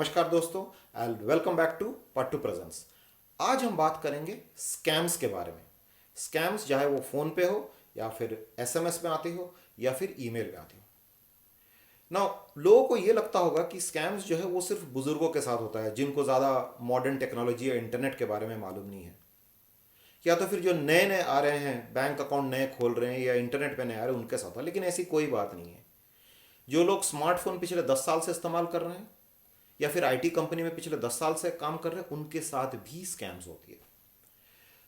नमस्कार दोस्तों and welcome back to Pattu presence. आज हम बात करेंगे स्कैम्स के बारे में। स्कैम्स चाहे वो फ़ोन पे हो या फिर एसएमएस में आती हो या फिर ईमेल में आती हो। ना लोगों को ये लगता होगा कि स्कैम्स जो है वो सिर्फ बुजुर्गों के साथ होता है, जिनको ज़्यादा मॉडर्न टेक्नोलॉजी या इंटरनेट के बारे में मालूम नहीं है, या तो फिर जो नए नए आ रहे हैं, बैंक अकाउंट नए खोल रहे हैं या इंटरनेट पे नए आ रहे हैं उनके साथ है। लेकिन ऐसी कोई बात नहीं है। जो लोग स्मार्टफोन पिछले 10 साल से इस्तेमाल कर रहे हैं या फिर आईटी कंपनी में पिछले 10 साल से काम कर रहे हैं, उनके साथ भी स्कैम्स होती है।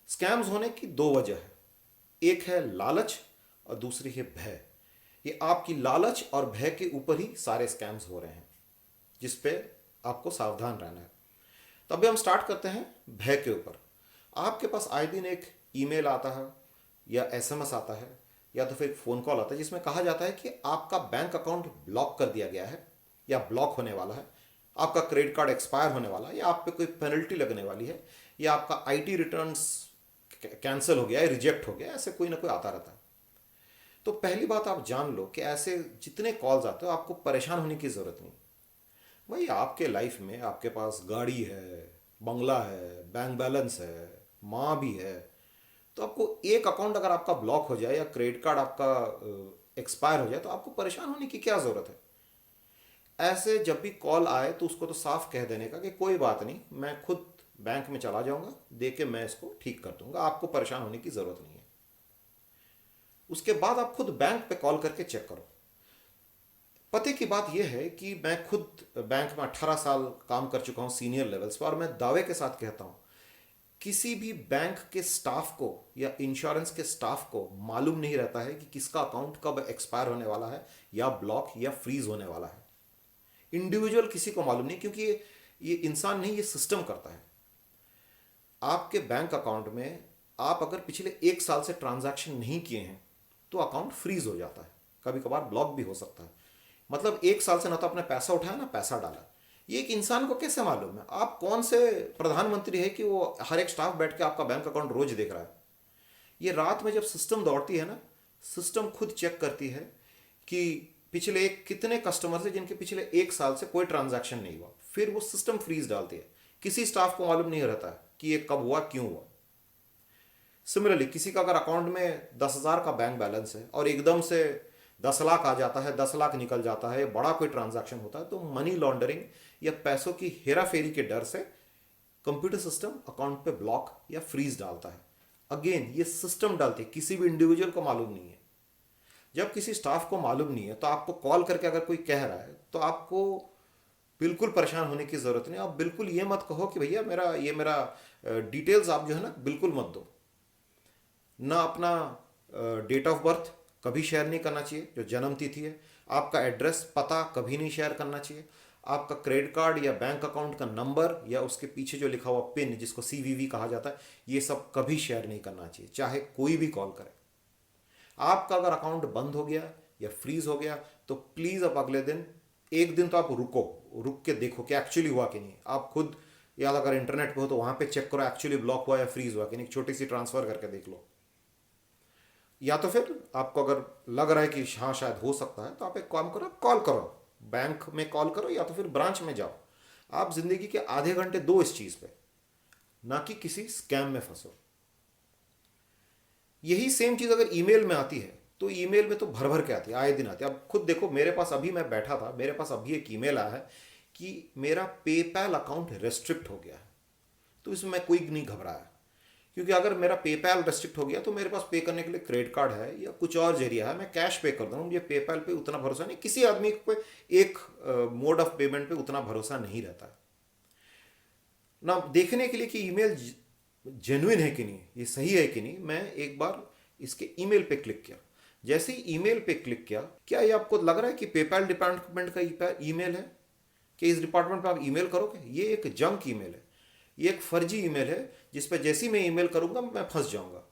स्कैम्स होने की दो वजह है, एक है लालच और दूसरी है भय। ये आपकी लालच और भय के ऊपर ही सारे स्कैम्स हो रहे हैं, जिस पे आपको सावधान रहना है। तो अभी हम स्टार्ट करते हैं भय के ऊपर। आपके पास आए दिन एक ईमेल आता है या एसएमएस आता है या तो फिर फ़ोन कॉल आता है जिसमें कहा जाता है कि आपका बैंक अकाउंट ब्लॉक कर दिया गया है या ब्लॉक होने वाला है, आपका क्रेडिट कार्ड एक्सपायर होने वाला है या आप पे कोई पेनल्टी लगने वाली है या आपका आईटी रिटर्न्स कैंसिल हो गया है, रिजेक्ट हो गया, ऐसे कोई ना कोई आता रहता है। तो पहली बात आप जान लो कि ऐसे जितने कॉल्स आते हो आपको परेशान होने की ज़रूरत नहीं। भाई आपके लाइफ में आपके पास गाड़ी है, बंगला है, बैंक बैलेंस है, माँ भी है, तो आपको एक अकाउंट अगर आपका ब्लॉक हो जाए या क्रेडिट कार्ड आपका एक्सपायर हो जाए तो आपको परेशान होने की क्या ज़रूरत है। ऐसे जब भी कॉल आए तो उसको तो साफ कह देने का कि कोई बात नहीं, मैं खुद बैंक में चला जाऊंगा, दे के मैं इसको ठीक कर दूंगा, आपको परेशान होने की ज़रूरत नहीं है। उसके बाद आप खुद बैंक पे कॉल करके चेक करो। पते की बात यह है कि मैं खुद बैंक में 18 साल काम कर चुका हूँ सीनियर लेवल्स पर, और मैं दावे के साथ कहता हूँ किसी भी बैंक के स्टाफ को या इंश्योरेंस के स्टाफ को मालूम नहीं रहता है कि किसका अकाउंट कब एक्सपायर होने वाला है या ब्लॉक या फ्रीज होने वाला है। इंडिविजुअल किसी को मालूम नहीं, क्योंकि ये इंसान नहीं, ये सिस्टम करता है। आपके बैंक अकाउंट में आप अगर पिछले 1 साल से ट्रांजैक्शन नहीं किए हैं तो अकाउंट फ्रीज हो जाता है, कभी कभार ब्लॉक भी हो सकता है। मतलब 1 साल से ना तो आपने पैसा उठाया ना पैसा डाला। ये एक इंसान को कैसे मालूम है? आप कौन से प्रधानमंत्री है कि वो हर एक स्टाफ बैठ के आपका बैंक अकाउंट रोज देख रहा है? ये रात में जब सिस्टम दौड़ती है ना, सिस्टम खुद चेक करती है कि पिछले कितने कस्टमर है जिनके पिछले 1 साल से कोई ट्रांजैक्शन नहीं हुआ, फिर वो सिस्टम फ्रीज डालती है। किसी स्टाफ को मालूम नहीं रहता है कि ये कब हुआ, क्यों हुआ। सिमिलरली किसी का अगर अकाउंट में 10,000 का बैंक बैलेंस है और एकदम से 10 लाख आ जाता है, 10 लाख निकल जाता है, बड़ा कोई ट्रांजैक्शन होता है, तो मनी लॉन्ड्रिंग या पैसों की हेरा फेरी के डर से कंप्यूटर सिस्टम अकाउंट पे ब्लॉक या फ्रीज डालता है। अगेन ये सिस्टम डालती है, किसी भी इंडिविजुअल को मालूम नहीं है। जब किसी स्टाफ को मालूम नहीं है तो आपको कॉल करके अगर कोई कह रहा है तो आपको बिल्कुल परेशान होने की ज़रूरत नहीं। आप बिल्कुल ये मत कहो कि भैया मेरा डिटेल्स आप जो है ना बिल्कुल मत दो। ना अपना डेट ऑफ बर्थ कभी शेयर नहीं करना चाहिए, जो जन्म तिथि है। आपका एड्रेस पता कभी नहीं शेयर करना चाहिए। आपका क्रेडिट कार्ड या बैंक अकाउंट का नंबर या उसके पीछे जो लिखा हुआ पिन, जिसको सीवीवी कहा जाता है, ये सब कभी शेयर नहीं करना चाहिए, चाहे कोई भी कॉल करे। आपका अगर अकाउंट बंद हो गया या फ्रीज हो गया तो प्लीज़ अब अगले दिन, एक दिन तो आप रुक के देखो कि एक्चुअली हुआ कि नहीं। आप खुद, या अगर इंटरनेट पे हो तो वहाँ पे चेक करो एक्चुअली ब्लॉक हुआ या फ्रीज हुआ कि नहीं, छोटी सी ट्रांसफ़र करके देख लो। या तो फिर आपको अगर लग रहा है कि हाँ शायद हो सकता है तो आप एक काम करो, कॉल करो, बैंक में कॉल करो या तो फिर ब्रांच में जाओ। आप ज़िंदगी के आधे घंटे दो इस चीज़ पे, ना कि किसी स्कैम में फंसो। यही सेम चीज़ अगर ईमेल में आती है तो ईमेल में तो भर भर के आती है, आए दिन आती है। अब खुद देखो, मेरे पास अभी, मैं बैठा था, मेरे पास अभी एक ईमेल आया है कि मेरा पेपैल अकाउंट रेस्ट्रिक्ट हो गया है। तो इसमें मैं कोई नहीं घबराया, क्योंकि अगर मेरा पेपैल रेस्ट्रिक्ट हो गया तो मेरे पास पे करने के लिए क्रेडिट कार्ड है या कुछ और जरिया है, मैं कैश पे कर दूँगा। मुझे पेपैल पे उतना भरोसा नहीं, किसी आदमी को एक मोड ऑफ पेमेंट पे उतना भरोसा नहीं रहता है ना। देखने के लिए कि ईमेल जेन्युइन है कि नहीं, ये सही है कि नहीं, मैं एक बार इसके ईमेल पे क्लिक किया। जैसे ही ईमेल पे क्लिक किया, क्या ये आपको लग रहा है कि पेपैल डिपार्टमेंट का ईमेल है कि इस डिपार्टमेंट पे आप ईमेल करोगे? ये एक जंक ईमेल है, ये एक फर्जी ईमेल है जिस पे जैसे ही मैं ईमेल करूंगा मैं फंस जाऊंगा।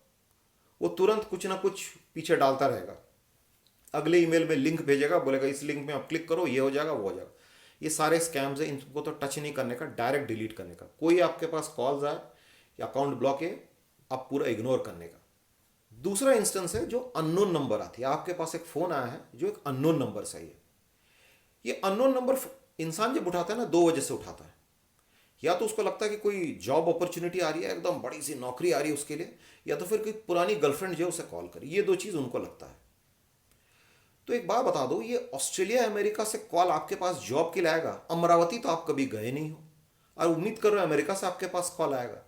वो तुरंत कुछ ना कुछ पीछे डालता रहेगा, अगले ईमेल में लिंक भेजेगा, बोलेगा इस लिंक में आप क्लिक करो, ये हो जाएगा, वो हो जाएगा। ये सारे स्कैम्स हैं, इनको तो टच नहीं करने का, डायरेक्ट डिलीट करने का। कोई आपके पास कॉल्स आए या अकाउंट ब्लॉक है, आप पूरा इग्नोर करने का। दूसरा इंस्टेंस है जो अननोन नंबर आती है। आपके पास एक फ़ोन आया है जो एक अननोन नंबर से है। ये अननोन नंबर इंसान जब उठाता है ना, दो वजह से उठाता है। या तो उसको लगता है कि कोई जॉब अपॉर्चुनिटी आ रही है, एकदम बड़ी सी नौकरी आ रही है उसके लिए, या तो फिर कोई पुरानी गर्लफ्रेंड जो है उसे कॉल करी, ये दो चीज़ उनको लगता है। तो एक बात बता दो, ये ऑस्ट्रेलिया अमेरिका से कॉल आपके पास जॉब के लिए आएगा? अमरावती तो आप कभी गए नहीं हो और उम्मीद कर रहे हो अमेरिका से आपके पास कॉल आएगा?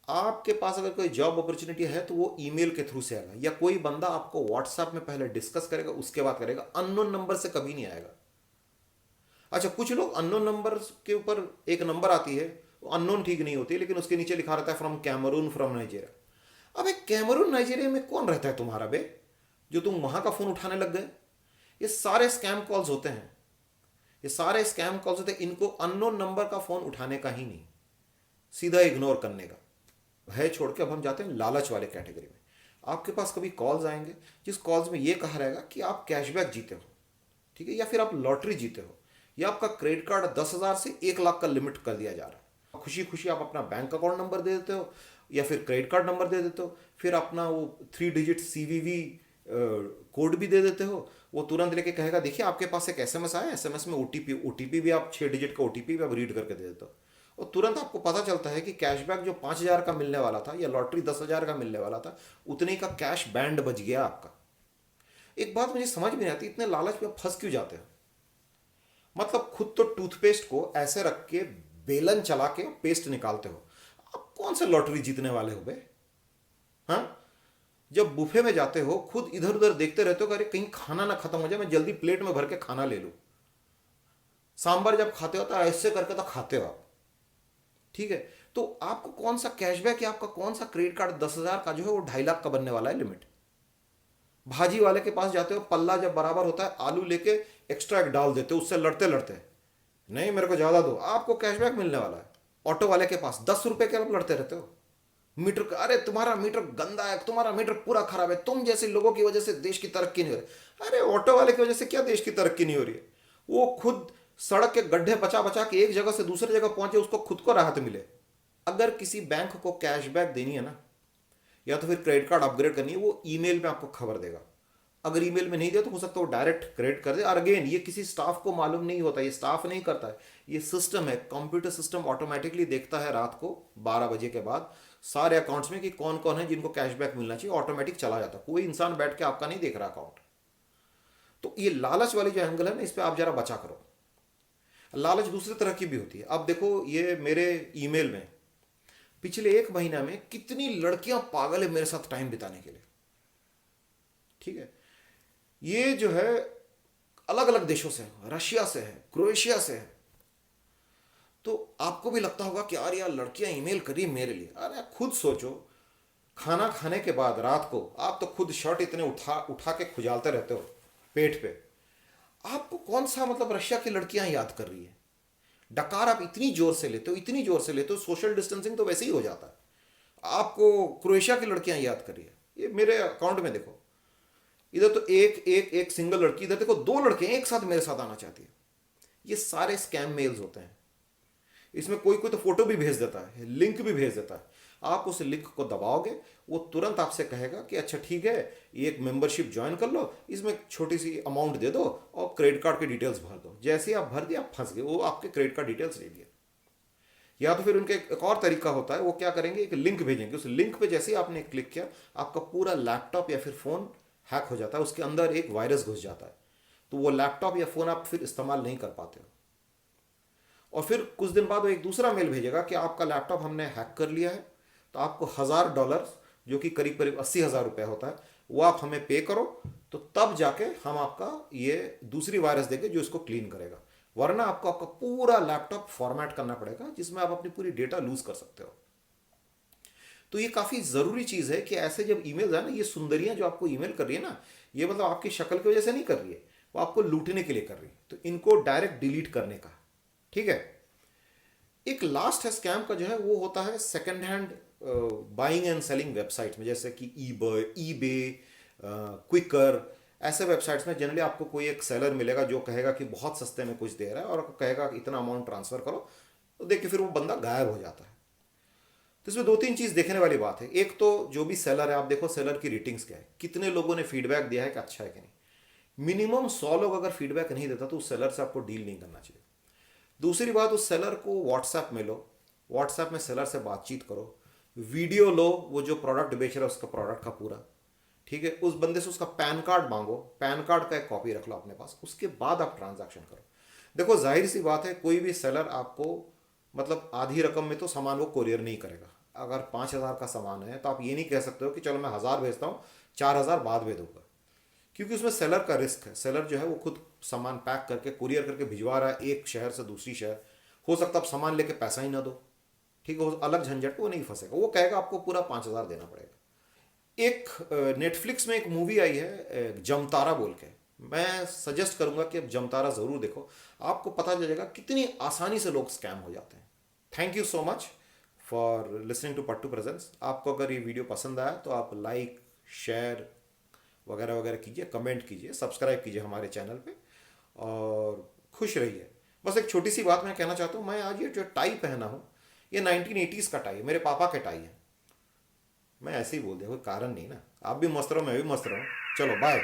आपके पास अगर कोई जॉब अपॉर्चुनिटी है तो वो ईमेल के थ्रू से आएगा, या कोई बंदा आपको व्हाट्सएप में पहले डिस्कस करेगा, उसके बाद करेगा। अननोन नंबर से कभी नहीं आएगा। अच्छा, कुछ लोग अननोन नंबर के ऊपर एक नंबर आती है, वो अननोन ठीक नहीं होती, लेकिन उसके नीचे लिखा रहता है फ्रॉम कैमरून, फ्रॉम नाइजीरिया। अबे कैमरून नाइजीरिया में कौन रहता है तुम्हारा बे, जो तुम वहां का फोन उठाने लग गए? ये सारे स्कैम कॉल्स होते हैं, ये सारे स्कैम कॉल्स होते हैं। इनको अननोन नंबर का फोन उठाने का ही नहीं, सीधा इग्नोर करने का है। छोड़ के अब हम जाते हैं लालच वाले कैटेगरी में। आपके पास कभी कॉल्स आएंगे जिस कॉल्स में ये कहा रहेगा कि आप कैशबैक जीते हो, ठीक है, या फिर आप लॉटरी जीते हो, या आपका क्रेडिट कार्ड 10,000 से 1 लाख का लिमिट कर दिया जा रहा है। खुशी खुशी आप अपना बैंक अकाउंट नंबर दे देते हो या फिर क्रेडिट कार्ड नंबर दे देते हो, फिर अपना वो 3 डिजिट CVV कोड भी दे देते हो। वो तुरंत लेके कहेगा देखिए आपके पास एक SMS आया, SMS में OTP भी आप 6 डिजिट का OTP भी आप रीड करके दे देते हो, और तुरंत आपको पता चलता है कि कैशबैक जो 5,000 का मिलने वाला था या लॉटरी 10,000 का मिलने वाला था, उतने का कैश बैंड बच गया आपका। एक बात मुझे समझ में नहीं आती, इतने लालच में आप फंस क्यों जाते हो? मतलब खुद तो टूथपेस्ट को ऐसे रख के बेलन चला के पेस्ट निकालते हो, आप कौन सा लॉटरी जीतने वाले हो बे? हाँ, जब बुफे में जाते हो खुद इधर उधर देखते रहते हो कि अरे कहीं खाना ना खत्म हो जाए, मैं जल्दी प्लेट में भर के खाना ले लूं। सांबर जब खाते हो तो ऐसे करके तो खाते हो आप, ठीक है। तो आपको कौन सा कैशबैक या आपका कौन सा क्रेडिट कार्ड 10,000 का जो है वो 2.5 लाख का बनने वाला है लिमिट? भाजी वाले के पास जाते हो, पल्ला जब बराबर होता है आलू लेके एक्स्ट्रा एक डाल देते हो, उससे लड़ते लड़ते नहीं मेरे को ज्यादा दो, आपको कैशबैक मिलने वाला है। ऑटो वाले के पास 10 रुपए के आप लड़ते रहते हो। मीटर का, अरे तुम्हारा मीटर गंदा है, तुम्हारा मीटर पूरा खराब है, तुम जैसे लोगों की वजह से देश की तरक्की नहीं हो रही। अरे ऑटो वाले की वजह से क्या देश की तरक्की नहीं हो रही है? वो खुद सड़क के गड्ढे बचा बचा के एक जगह से दूसरी जगह पहुंचे, उसको खुद को राहत मिले। अगर किसी बैंक को कैशबैक देनी है ना, या तो फिर क्रेडिट कार्ड अपग्रेड करनी है, वो ईमेल में आपको खबर देगा। अगर ईमेल में नहीं दिया तो हो सकता है वो डायरेक्ट क्रेडिट कर दे। और अगेन ये किसी स्टाफ को मालूम नहीं होता, ये स्टाफ नहीं करता है, ये सिस्टम है, कंप्यूटर सिस्टम ऑटोमेटिकली देखता है रात को 12 बजे के बाद सारे अकाउंट्स में कि कौन कौन है जिनको कैशबैक मिलना चाहिए, ऑटोमेटिक चला जाता है। कोई इंसान बैठ के आपका नहीं देख रहा अकाउंट। तो ये लालच वाली जो एंगल है ना, इस पर आप जरा बचा करो। लालच दूसरी तरह की भी होती है। अब देखो ये मेरे ईमेल में पिछले 1 महीना में कितनी लड़कियां पागल है मेरे साथ टाइम बिताने के लिए, ठीक है। ये जो है अलग अलग देशों से है, रशिया से है, क्रोएशिया से है। तो आपको भी लगता होगा कि यार लड़कियां ईमेल करी मेरे लिए। अरे खुद सोचो, खाना खाने के बाद रात को आप तो खुद शर्ट इतने उठा उठा के खुजालते रहते हो पेट पे, आपको कौन सा मतलब रशिया की लड़कियां याद कर रही है? डकार आप इतनी जोर से लेते हो, इतनी जोर से लेते हो, सोशल डिस्टेंसिंग तो वैसे ही हो जाता है, आपको क्रोएशिया की लड़कियां याद कर रही है। ये मेरे अकाउंट में देखो, इधर तो एक सिंगल लड़की, इधर देखो 2 लड़के एक साथ मेरे साथ आना चाहती है। ये सारे स्कैम मेल्स होते हैं। इसमें कोई कोई तो फोटो भी भेज देता है, लिंक भी भेज देता है। आप उस लिंक को दबाओगे, वो तुरंत आपसे कहेगा कि अच्छा ठीक है, ये एक मेंबरशिप ज्वाइन कर लो, इसमें छोटी सी अमाउंट दे दो और क्रेडिट कार्ड की डिटेल्स भर दो। जैसे ही आप भर दिया, आप फंस गए, वो आपके क्रेडिट कार्ड डिटेल्स ले लिए। या तो फिर उनके एक और तरीका होता है, वो क्या करेंगे, एक लिंक भेजेंगे, उस लिंक पे जैसे ही आपने क्लिक किया, आपका पूरा लैपटॉप या फिर फोन हैक हो जाता है, उसके अंदर एक वायरस घुस जाता है। तो वो लैपटॉप या फोन आप फिर इस्तेमाल नहीं कर पाते हो। और फिर कुछ दिन बाद वो एक दूसरा मेल भेजेगा कि आपका लैपटॉप हमने हैक कर लिया है, तो आपको $1,000, जो कि करीब करीब 80,000 रुपये होता है, वो आप हमें पे करो, तो तब जाके हम आपका ये दूसरी वायरस देंगे जो इसको क्लीन करेगा। वरना आपको आपका पूरा लैपटॉप फॉर्मेट करना पड़ेगा, जिसमें आप अपनी पूरी डेटा लूज कर सकते हो। तो ये काफ़ी ज़रूरी चीज़ है कि ऐसे जब ईमेल है ना, ये सुंदरियां जो आपको ईमेल कर रही है ना, ये मतलब आपकी शक्ल की वजह से नहीं कर रही है, वो आपको लूटने के लिए कर रही है। तो इनको डायरेक्ट डिलीट करने का, ठीक है। एक लास्ट है स्कैम का जो है, वो होता है second hand buying and selling website में, जैसे कि ईबे, क्विकर, ऐसे वेबसाइट्स में जनरली आपको कोई एक सेलर मिलेगा जो कहेगा कि बहुत सस्ते में कुछ दे रहा है और कहेगा कि इतना अमाउंट ट्रांसफर करो, तो देखिए फिर वो बंदा गायब हो जाता है। तो इसमें 2-3 चीज़ देखने वाली बात है। एक तो जो भी सेलर है, आप देखो सेलर की रेटिंग्स क्या है, कितने लोगों ने फीडबैक दिया है कि अच्छा है कि नहीं। मिनिमम 100 लोग अगर फीडबैक नहीं देता तो उस सेलर से आपको डील नहीं करना चाहिए। दूसरी बात, उस सेलर को व्हाट्सएप में लो, व्हाट्सएप में सेलर से बातचीत करो, वीडियो लो, वो जो प्रोडक्ट बेच रहा है उसका प्रोडक्ट का पूरा, ठीक है, उस बंदे से उसका पैन कार्ड मांगो, पैन कार्ड का एक कॉपी रख लो अपने पास, उसके बाद आप ट्रांजैक्शन करो। देखो जाहिर सी बात है, कोई भी सेलर आपको मतलब आधी रकम में तो सामान वो कोरियर नहीं करेगा। अगर 5,000 का सामान है तो आप ये नहीं कह सकते हो कि चलो मैं 1,000 भेजता हूँ, 4,000 बाद भेज दूंगा, क्योंकि उसमें सेलर का रिस्क है। सेलर जो है वो खुद सामान पैक करके कुरियर करके भिजवा रहा है एक शहर से दूसरी शहर, हो सकता है आप सामान लेके पैसा ही ना दो, ठीक है, वो अलग झंझट, वो नहीं फंसेगा, वो कहेगा आपको पूरा 5,000 देना पड़ेगा। एक नेटफ्लिक्स में एक मूवी आई है जमतारा बोल के, मैं सजेस्ट करूंगा कि आप जमतारा ज़रूर देखो, आपको पता चलेगा कितनी आसानी से लोग स्कैम हो जाते हैं। Thank you so much for listening to Pattu presence. आपको अगर ये वीडियो पसंद आया तो आप लाइक, शेयर वगैरह वगैरह कीजिए, कमेंट कीजिए, सब्सक्राइब कीजिए हमारे चैनल पे, और खुश रहिए। बस एक छोटी सी बात मैं कहना चाहता हूँ, मैं आज ये जो टाई पहना हूँ ये 1980s का टाई है, मेरे पापा के टाई है। मैं ऐसे ही बोल दिया, कोई कारण नहीं ना। आप भी मस्त रहो, मैं भी मस्त रहूँ। चलो बाय।